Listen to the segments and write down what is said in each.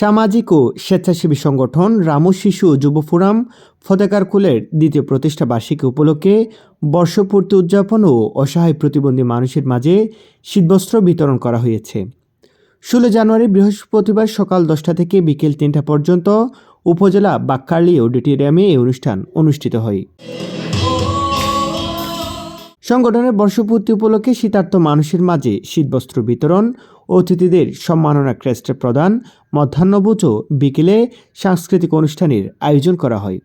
সামাজিক ও স্বেচ্ছাসেবী সংগঠন রামু শিশু ও যুব ফোরাম ফতেকারকুলের দ্বিতীয় প্রতিষ্ঠা বার্ষিকী উপলক্ষে বর্ষপূর্তি উদযাপন ও অসহায় প্রতিবন্ধী মানুষের মাঝে শীতবস্ত্র বিতরণ করা হয়েছে। 16 জানুয়ারি বৃহস্পতিবার সকাল 10টা থেকে বিকেল 3টা পর্যন্ত উপজেলা বাক্কারলী অডিটোরিয়ামে এই অনুষ্ঠান অনুষ্ঠিত হয়। সংগঠনের বর্ষপূর্তি উপলক্ষে শীতার্ত মানুষের মাঝে শীতবস্ত্র বিতরণ, অতিথিদের সম্মাননা ক্রেস্ট প্রদান, মধ্যাহ্নভোজ ও বিকেলে সাংস্কৃতিক অনুষ্ঠানের আয়োজন করা হয়।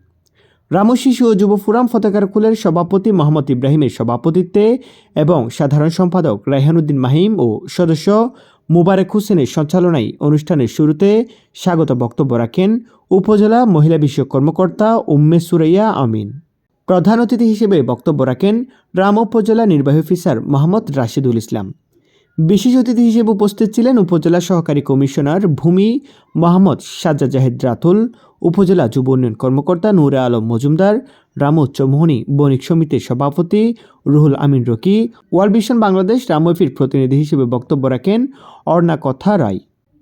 রামু শিশু ও যুব ফোরাম ফতেকারকুলের সভাপতি মোহাম্মদ ইব্রাহিমের সভাপতিত্বে এবং সাধারণ সম্পাদক রায়হান উদ্দিন মাহিম ও সদস্য মুবারক হোসেনের সঞ্চালনায় অনুষ্ঠানের শুরুতে স্বাগত বক্তব্য রাখেন উপজেলা মহিলা বিষয়ক কর্মকর্তা উম্মে সুরাইয়া আমিন। প্রধান অতিথি হিসেবে বক্তব্য রাখেন রামু উপজেলা নির্বাহী অফিসার মোহাম্মদ রাশিদুল ইসলাম। বিশেষ অতিথি হিসেবে উপস্থিত ছিলেন উপজেলা সহকারী কমিশনার ভূমি মোহাম্মদ সাজ্জাদ জাহিদ রাতুল, উপজেলা যুব উন্নয়ন কর্মকর্তা নূরে আলম মজুমদার, রামু উচ্চমোহনী বণিক সমিতির সভাপতি Ruhul Amin Rocky. World vision Bangladesh রামুফির প্রতিনিধি হিসেবে বক্তব্য রাখেন অর্ণা কথা রায়।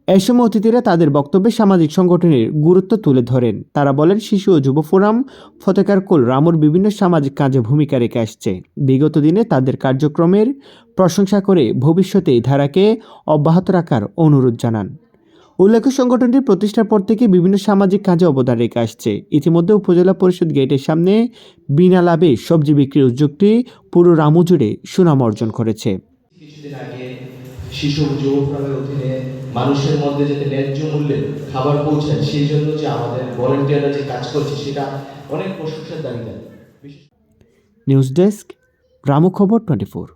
এই সময় অতিথিরা তাদের বক্তব্যে সামাজিক সংগঠনের গুরুত্ব তুলে ধরেন। তারা বলেন, শিশু ও যুব ফোরাম ফতেকারকুল রামুর বিভিন্ন সামাজিক কাজে ভূমিকা রেখে আসছে। বিগত দিনে তাদের কার্যক্রমের প্রশংসা করে ভবিষ্যতে এই ধারাকে অব্যাহত রাখার অনুরোধ জানান। উল্লেখ্য, সংগঠনটির প্রতিষ্ঠার পর থেকে বিভিন্ন সামাজিক কাজে অবদান রেখে আসছে। ইতিমধ্যে উপজেলা পরিষদ গেটের সামনে বিনা লাভে সবজি বিক্রির উদ্যোগটি পুরো রামু জুড়ে সুনাম অর্জন করেছে। শিশু যুব ফোরামের অধীনে মানুষের মধ্যে যাতে ন্যায্য মূল্যে খাবার পৌঁছায়, সেই জন্য যে আমাদের ভলান্টিয়াররা যে কাজ করছে সেটা অনেক প্রশংসার দাবিদার। নিউজ ডেস্ক, রামু খবর 24।